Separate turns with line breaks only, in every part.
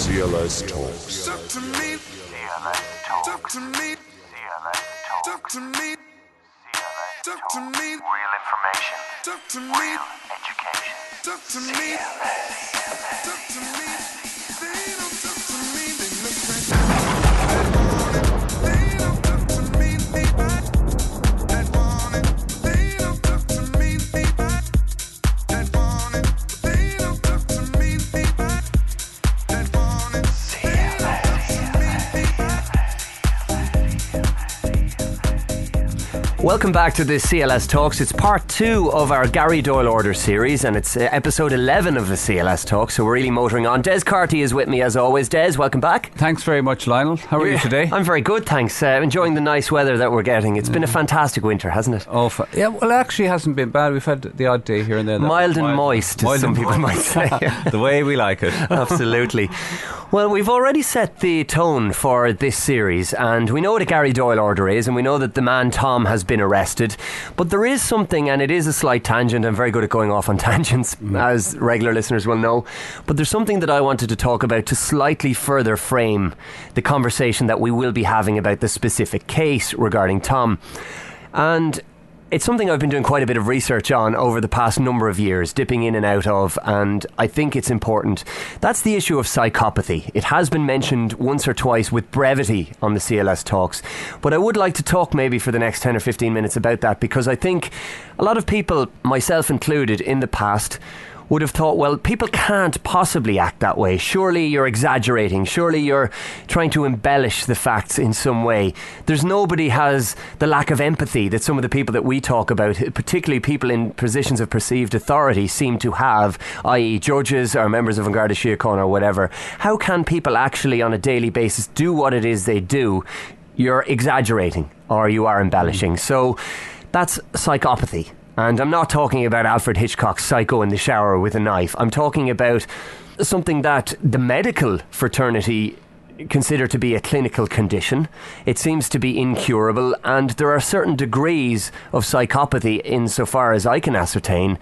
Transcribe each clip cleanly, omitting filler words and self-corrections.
CLS Talks.
Talk to me. CLS Talks. Talk to me. CLS Talks. Talk to me. CLS Talk to me. Real information. Talk to me. Real education. Talk to me. Talk to me. They don't talk to me. They look like that want it. They don't talk to me. They bad. That want it. They don't talk to me. They bad. That want it. They don't talk to me. They bad. That want it. They don't talk to me. They bad.
Welcome back to the CLS Talks. It's part 2 of our Gary Doyle Order series, and it's episode 11 of the CLS Talks, so we're really motoring on. Des Carty is with me as always. Des, welcome back.
Thanks very much, Lionel. How are you today?
I'm very good, thanks. Enjoying the nice weather that we're getting. It's been a fantastic winter, hasn't it?
Oh, yeah, well, it actually hasn't been bad. We've had the odd day here and there.
Mild and moist, as some people might say.
The way we like it.
Absolutely. Well, we've already set the tone for this series, and we know what a Gary Doyle Order is, and we know that the man Tom has been arrested. But there is something, and it is a slight tangent. I'm very good at going off on tangents, as regular listeners will know. But there's something that I wanted to talk about to slightly further frame the conversation that we will be having about the specific case regarding Tom. And it's something I've been doing quite a bit of research on over the past number of years, dipping in and out of, and I think it's important. That's the issue of psychopathy. It has been mentioned once or twice with brevity on the CLS Talks, but I would like to talk maybe for the next 10 or 15 minutes about that, because I think a lot of people, myself included, in the past would have thought, well, people can't possibly act that way. Surely you're exaggerating. Surely you're trying to embellish the facts in some way. There's nobody has the lack of empathy that some of the people that we talk about, particularly people in positions of perceived authority, seem to have, i.e. judges or members of An Garda Síochána or whatever. How can people actually on a daily basis do what it is they do? You're exaggerating or you are embellishing. So that's psychopathy. And I'm not talking about Alfred Hitchcock's Psycho in the shower with a knife. I'm talking about something that the medical fraternity consider to be a clinical condition. It seems to be incurable, and there are certain degrees of psychopathy insofar as I can ascertain.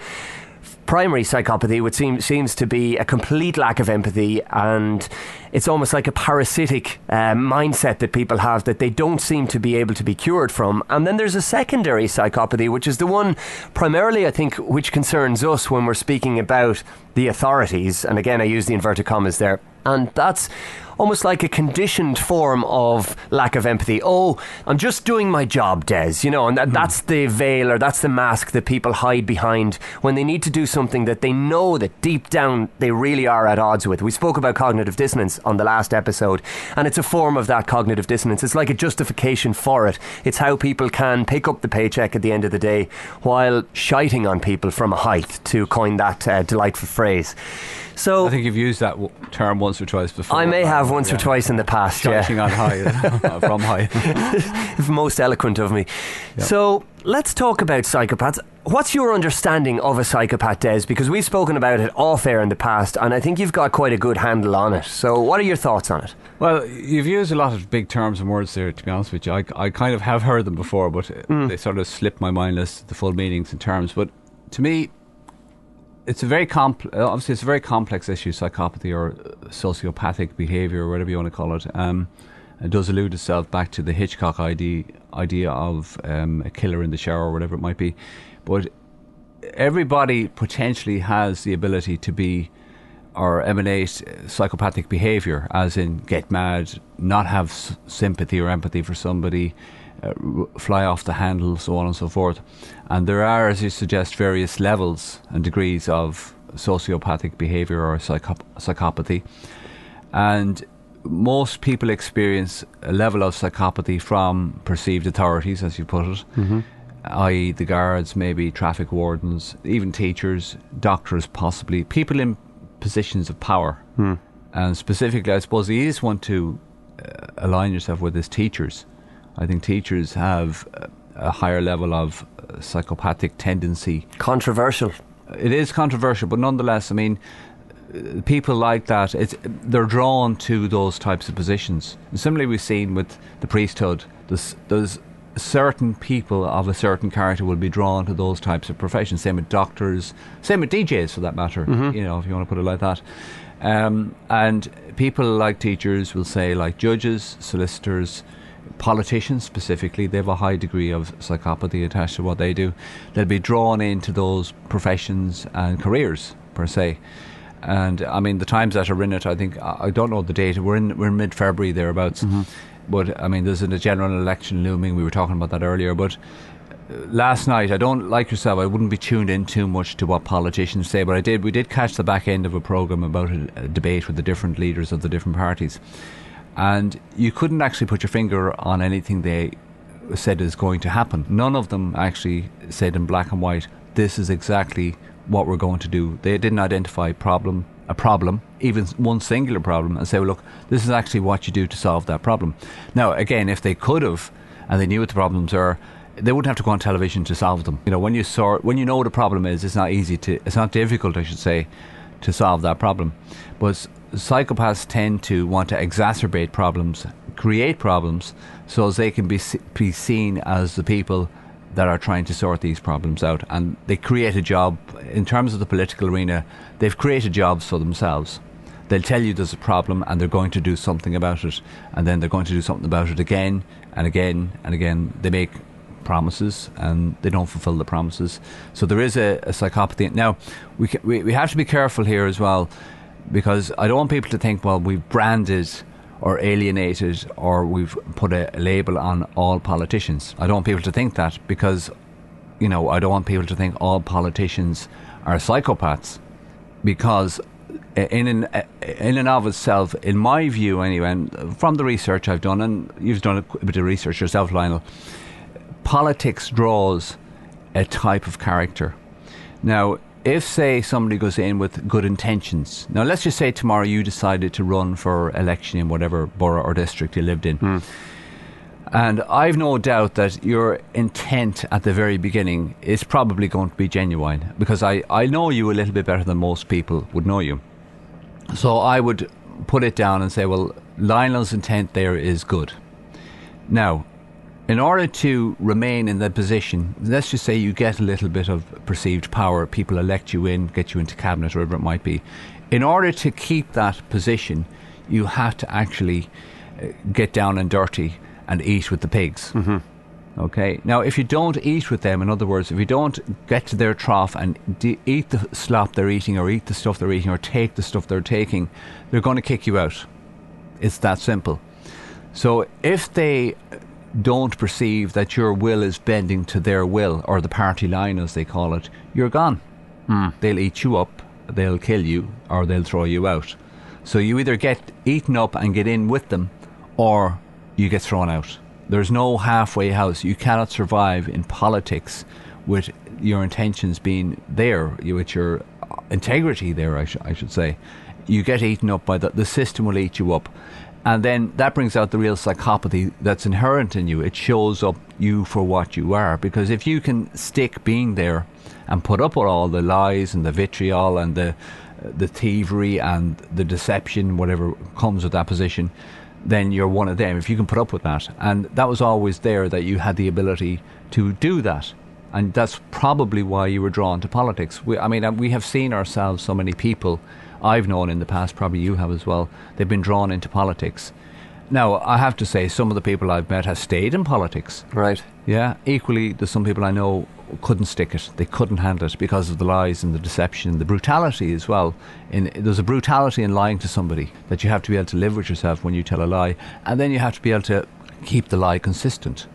Primary psychopathy would seems to be a complete lack of empathy, and it's almost like a parasitic mindset that people have that they don't seem to be able to be cured from. And then there's a secondary psychopathy, which is the one primarily, I think, which concerns us when we're speaking about the authorities. And again, I use the inverted commas there. And that's almost like a conditioned form of lack of empathy. Oh, I'm just doing my job, Des, you know, and that's the veil or that's the mask that people hide behind when they need to do something that they know that deep down they really are at odds with. We spoke about cognitive dissonance on the last episode, and it's a form of that cognitive dissonance. It's like a justification for it. It's how people can pick up the paycheck at the end of the day while shiting on people from a height, to coin that delightful phrase. So
I think you've used that term once or twice before.
I may have once or twice in the past.
Shiting on high, from high.
Most eloquent of me.
Yep.
So let's talk about psychopaths. What's your understanding of a psychopath, Des? Because we've spoken about it off air in the past, and I think you've got quite a good handle on it. So what are your thoughts on it?
Well, you've used a lot of big terms and words there, to be honest with you. I kind of have heard them before, but they sort of slipped my mind as the full meanings and terms. But to me, it's a very obviously it's a very complex issue, psychopathy or sociopathic behaviour or whatever you want to call it. It does allude itself back to the Hitchcock idea of a killer in the shower or whatever it might be. But everybody potentially has the ability to be or emanate psychopathic behaviour, as in get mad, not have sympathy or empathy for somebody, fly off the handle, so on and so forth. And there are, as you suggest, various levels and degrees of sociopathic behaviour or psychopathy. And most people experience a level of psychopathy from perceived authorities, as you put it, i.e. the guards, maybe traffic wardens, even teachers, doctors possibly, people in positions of power. And specifically, I suppose the easiest one to align yourself with is teachers. I think teachers have a higher level of psychopathic tendency. Controversial. It is controversial, but nonetheless, I mean, people like that, they're drawn to those types of positions. And similarly, we've seen with the priesthood, there's certain people of a certain character will be drawn to those types of professions. Same with doctors, same with DJs for that matter, you know, if you want to put it like that. And people like teachers will say, like judges, solicitors, politicians specifically, they have a high degree of psychopathy attached to what they do. They'll be drawn into those professions and careers per se. And I mean, the times that are in it, I think, I don't know the date, we're in mid-February thereabouts. But I mean, there's a general election looming. We were talking about that earlier. But last night, I don't, like yourself, I wouldn't be tuned in too much to what politicians say, but we did catch the back end of a programme about a debate with the different leaders of the different parties. And you couldn't actually put your finger on anything they said is going to happen. None of them actually said in black and white, this is exactly what we're going to do. They didn't identify a problem, even one singular problem, and say, well, look, this is actually what you do to solve that problem. Now, again, if they could have, and they knew what the problems are, they wouldn't have to go on television to solve them. You know, when you know what a problem is, it's not difficult, I should say, to solve that problem. But psychopaths tend to want to exacerbate problems, create problems, so as they can be seen as the people that are trying to sort these problems out. And they create a job, in terms of the political arena, they've created jobs for themselves. They'll tell you there's a problem and they're going to do something about it, and then they're going to do something about it again and again and again. They make promises and they don't fulfill the promises. So there is a psychopathy. Now, we have to be careful here as well, because I don't want people to think, well, we've branded or alienated or we've put a label on all politicians. I don't want people to think that, because, you know, I don't want people to think all politicians are psychopaths, because in and of itself, in my view anyway, and from the research I've done, and you've done a bit of research yourself, Lionel, politics draws a type of character. Now, if, say, somebody goes in with good intentions, now let's just say tomorrow you decided to run for election in whatever borough or district you lived in, and I've no doubt that your intent at the very beginning is probably going to be genuine, because I know you a little bit better than most people would know you. So I would put it down and say, well, Lionel's intent there is good. Now, in order to remain in that position, let's just say you get a little bit of perceived power, people elect you in, get you into cabinet, whatever it might be. In order to keep that position, you have to actually get down and dirty and eat with the pigs. Okay? Now, if you don't eat with them, in other words, if you don't get to their trough and eat the slop they're eating, or eat the stuff they're eating, or take the stuff they're taking, they're going to kick you out. It's that simple. So if they don't perceive that your will is bending to their will, or the party line as they call it, you're gone. They'll eat you up, they'll kill you, or they'll throw you out. So you either get eaten up and get in with them, or you get thrown out. There's no halfway house. You cannot survive in politics with your intentions being there, with your integrity there, I should say. You get eaten up by the system will eat you up. And then that brings out the real psychopathy that's inherent in you. It shows up you for what you are. Because if you can stick being there and put up with all the lies and the vitriol and the thievery and the deception, whatever comes with that position, then you're one of them. If you can put up with that. And that was always there, that you had the ability to do that. And that's probably why you were drawn to politics. We have seen ourselves, so many people I've known in the past, probably you have as well, they've been drawn into politics. Now, I have to say, some of the people I've met have stayed in politics.
Right.
Yeah. Equally, there's some people I know couldn't stick it. They couldn't handle it because of the lies and the deception, the brutality as well. There's a brutality in lying to somebody, that you have to be able to live with yourself when you tell a lie, and then you have to be able to keep the lie consistent.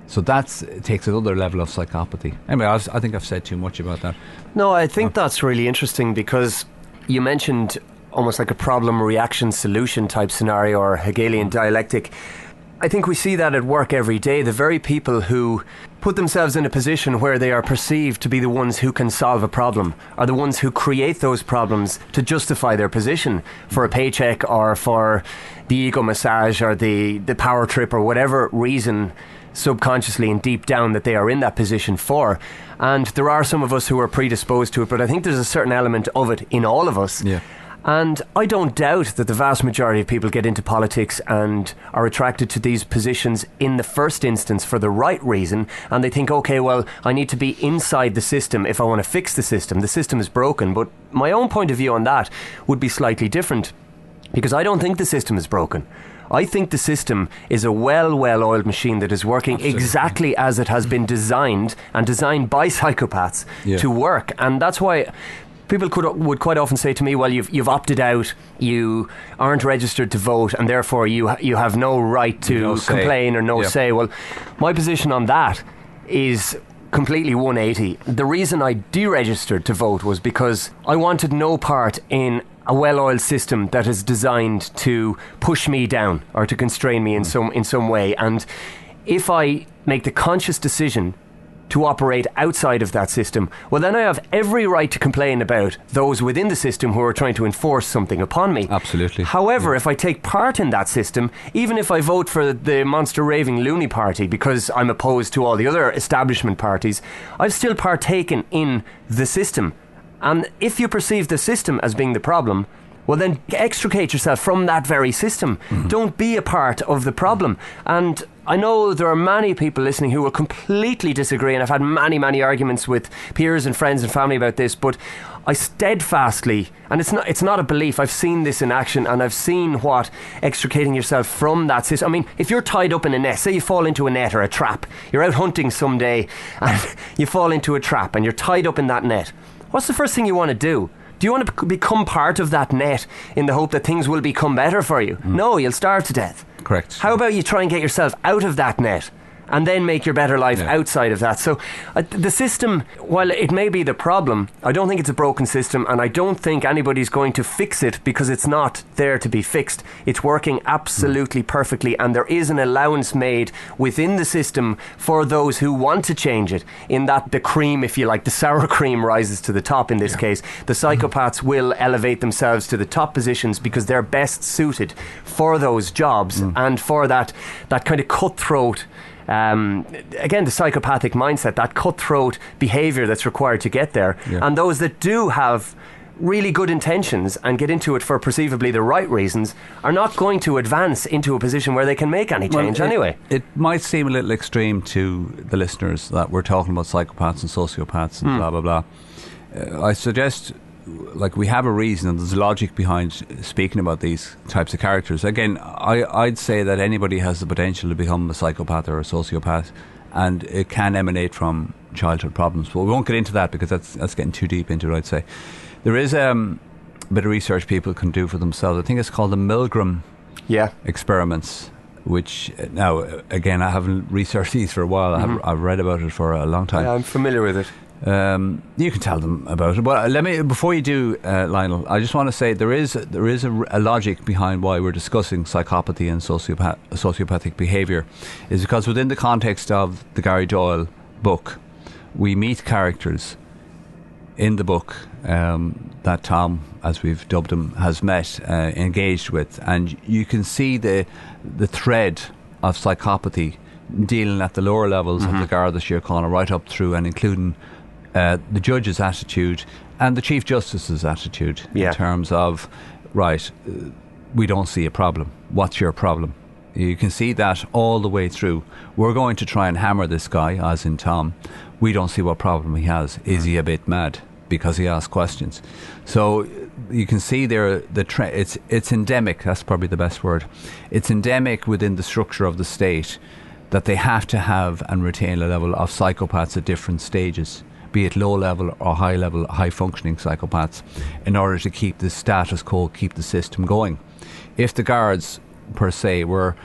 So it takes another level of psychopathy. Anyway, I think I've said too much about that.
No, I think that's really interesting, because you mentioned almost like a problem, reaction, solution type scenario, or Hegelian dialectic. I think we see that at work every day. The very people who put themselves in a position where they are perceived to be the ones who can solve a problem are the ones who create those problems to justify their position, for a paycheck or for the ego massage or the power trip, or whatever reason subconsciously and deep down that they are in that position for. And there are some of us who are predisposed to it, but I think there's a certain element of it in all of us.
Yeah.
And I don't doubt that the vast majority of people get into politics and are attracted to these positions in the first instance for the right reason. And they think, okay, well, I need to be inside the system if I want to fix the system. The system is broken. But my own point of view on that would be slightly different, because I don't think the system is broken. I think the system is a well-oiled machine that is working exactly as it has been designed, and designed by psychopaths to work. And that's why people would quite often say to me, well, you've opted out, you aren't registered to vote, and therefore you have no right to complain or no say. Well, my position on that is completely 180. The reason I deregistered to vote was because I wanted no part in a well-oiled system that is designed to push me down or to constrain me in some way. And if I make the conscious decision to operate outside of that system, well, then I have every right to complain about those within the system who are trying to enforce something upon me.
Absolutely.
However, if I take part in that system, even if I vote for the monster raving loony party because I'm opposed to all the other establishment parties, I've still partaken in the system. And if you perceive the system as being the problem, well, then extricate yourself from that very system. Don't be a part of the problem. And I know there are many people listening who will completely disagree, and I've had many arguments with peers and friends and family about this, but I steadfastly, and it's not a belief, I've seen this in action, and I've seen what extricating yourself from that system. I mean, if you're tied up in a net, say you fall into a net or a trap, you're out hunting someday and you fall into a trap and you're tied up in that net, what's the first thing you want to do? Do you want to become part of that net in the hope that things will become better for you? No, you'll starve to death.
Correct.
How about you try and get yourself out of that net and then make your better life outside of that? So the system, while it may be the problem, I don't think it's a broken system, and I don't think anybody's going to fix it because it's not there to be fixed. It's working absolutely perfectly, and there is an allowance made within the system for those who want to change it, in that the cream, if you like, the sour cream rises to the top in this case. The psychopaths will elevate themselves to the top positions because they're best suited for those jobs and for that kind of cutthroat, again, the psychopathic mindset, that cutthroat behaviour that's required to get there. And those that do have really good intentions and get into it for perceivably the right reasons are not going to advance into a position where they can make any change anyway.
It might seem a little extreme to the listeners that we're talking about psychopaths and sociopaths and blah, blah, blah. I suggest, like, we have a reason and there's logic behind speaking about these types of characters. Again, I'd say that anybody has the potential to become a psychopath or a sociopath, and it can emanate from childhood problems. But we won't get into that because that's getting too deep into it, I'd say. There is a bit of research people can do for themselves. I think it's called the Milgram experiments, which, now, again, I haven't researched these for a while. I've read about it for a long time.
Yeah, I'm familiar with it.
You can tell them about it. But let me, before you do, Lionel, I just want to say there is a logic behind why we're discussing psychopathy and sociopathic behaviour, is because within the context of the Gary Doyle book, we meet characters in the book that Tom, as we've dubbed him, has met, engaged with, and you can see the thread of psychopathy dealing at the lower levels of the Garda Síochána, right up through and including the judge's attitude and the Chief Justice's attitude in terms of, we don't see a problem. What's your problem? You can see that all the way through. We're going to try and hammer this guy, as in Tom. We don't see what problem he has. Is he a bit mad? Because he asks questions. So you can see there it's endemic. That's probably the best word. It's endemic within the structure of the state that they have to have and retain a level of psychopaths at different stages, be it low level or high level, high functioning psychopaths, in order to keep the status quo, keep the system going. If the guards, per se, were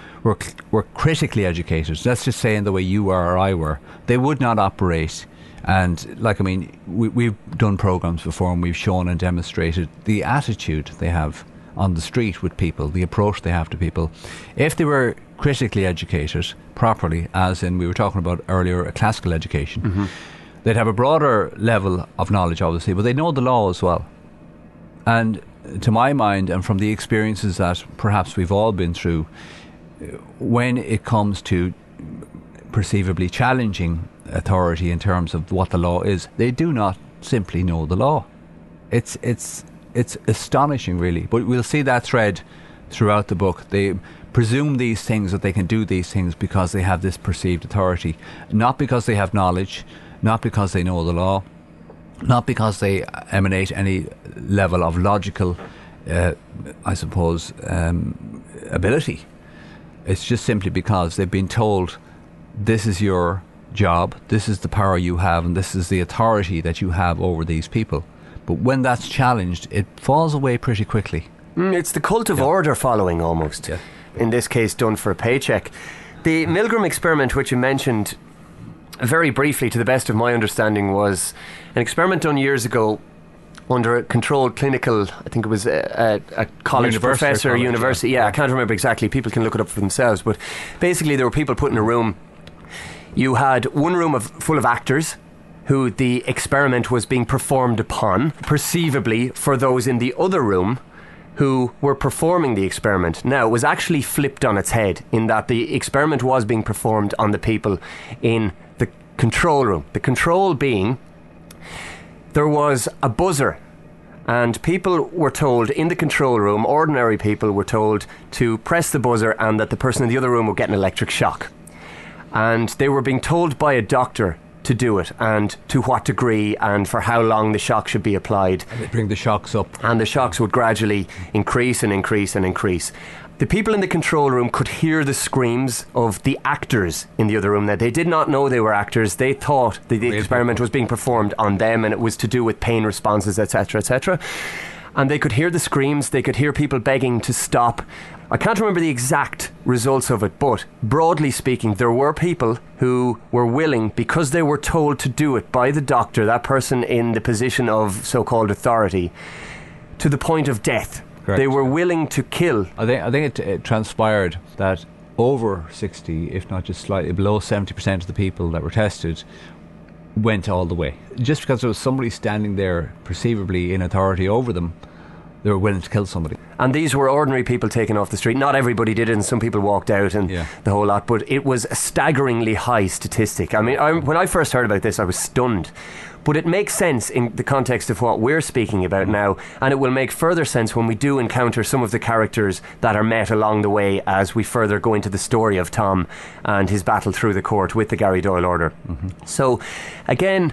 critically educated, let's just say in the way you were or I were, they would not operate. And, like, I mean, we've done programs before and we've shown and demonstrated the attitude they have on the street with people, the approach they have to people. If they were critically educated properly, as in we were talking about earlier, a classical education, they'd have a broader level of knowledge, obviously, but they know the law as well. And to my mind, and from the experiences that perhaps we've all been through, when it comes to perceivably challenging authority in terms of what the law is, they do not simply know the law. It's it's astonishing, really. But we'll see that thread throughout the book. They presume these things, that they can do these things because they have this perceived authority, not because they have knowledge, not because they know the law, not because they emanate any level of logical, ability. It's just simply because they've been told, this is your job, this is the power you have, and this is the authority that you have over these people. But when that's challenged, it falls away pretty quickly.
It's the cult of order following, almost.
Yeah.
In this case, done for a paycheck. The Milgram experiment, which you mentioned very briefly, to the best of my understanding, was an experiment done years ago under a controlled clinical, I think it was a college professor, university. Yeah, I can't remember exactly. People can look it up for themselves. But basically, there were people put in a room. You had one room full of actors who the experiment was being performed upon, perceivably for those in the other room who were performing the experiment. Now, it was actually flipped on its head in that the experiment was being performed on the people in the control room. The control being, there was a buzzer, and people were told in the control room, ordinary people were told to press the buzzer, and that the person in the other room would get an electric shock. And they were being told by a doctor to do it, and to what degree, and for how long the shock should be applied.
And they bring the shocks up.
And the shocks would gradually increase and increase and increase. The people in the control room could hear the screams of the actors in the other room. Now, they did not know they were actors. They thought that the experiment was being performed on them, and it was to do with pain responses, etc., etc. And they could hear the screams. They could hear people begging to stop. I can't remember the exact results of it, but broadly speaking, there were people who were willing, because they were told to do it by the doctor, that person in the position of so-called authority, to the point of death. Correct. They were willing to kill.
I think it transpired that over 60, if not just slightly below 70% of the people that were tested went all the way. Just because there was somebody standing there perceivably in authority over them, they were willing to kill somebody.
And these were ordinary people taken off the street. Not everybody did it, and some people walked out and the whole lot, but it was a staggeringly high statistic. I mean, when I first heard about this, I was stunned. But it makes sense in the context of what we're speaking about now, and it will make further sense when we do encounter some of the characters that are met along the way as we further go into the story of Tom and his battle through the court with the Gary Doyle Order. So, again,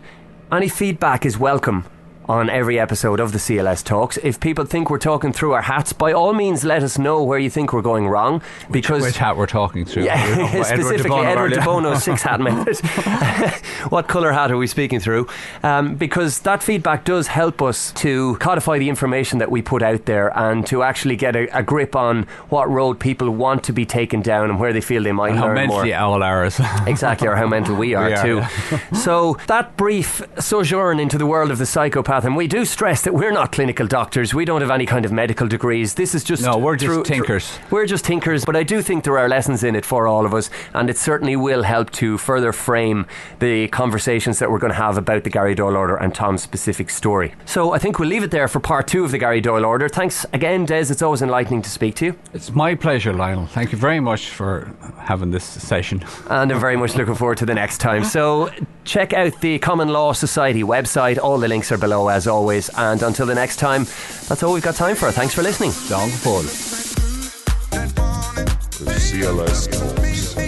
any feedback is welcome on every episode of the CLS Talks. If people think we're talking through our hats, by all means let us know where you think we're going wrong, because
which hat we're talking through.
Yeah, specifically Edward de Bono's 6-hat method. What colour hat are we speaking through? Because that feedback does help us to codify the information that we put out there, and to actually get a grip on what road people want to be taken down and where they feel they might
and
learn more.
How mentally owl are us.
Exactly, or how mental we are too. Yeah. So that brief sojourn into the world of the psychopath, and we do stress that we're not clinical doctors. We don't have any kind of medical degrees. This is just...
No, we're just tinkers.
We're just tinkers, but I do think there are lessons in it for all of us, and it certainly will help to further frame the conversations that we're going to have about the Gary Doyle Order and Tom's specific story. So I think we'll leave it there for part 2 of the Gary Doyle Order. Thanks again, Des. It's always enlightening to speak to you.
It's my pleasure, Lionel. Thank you very much for having this session.
And I'm very much looking forward to the next time. So check out the Common Law Society website. All the links are below, as always. And until the next time, that's all we've got time for. Thanks for listening.
Down the phone.
The CLS Talks.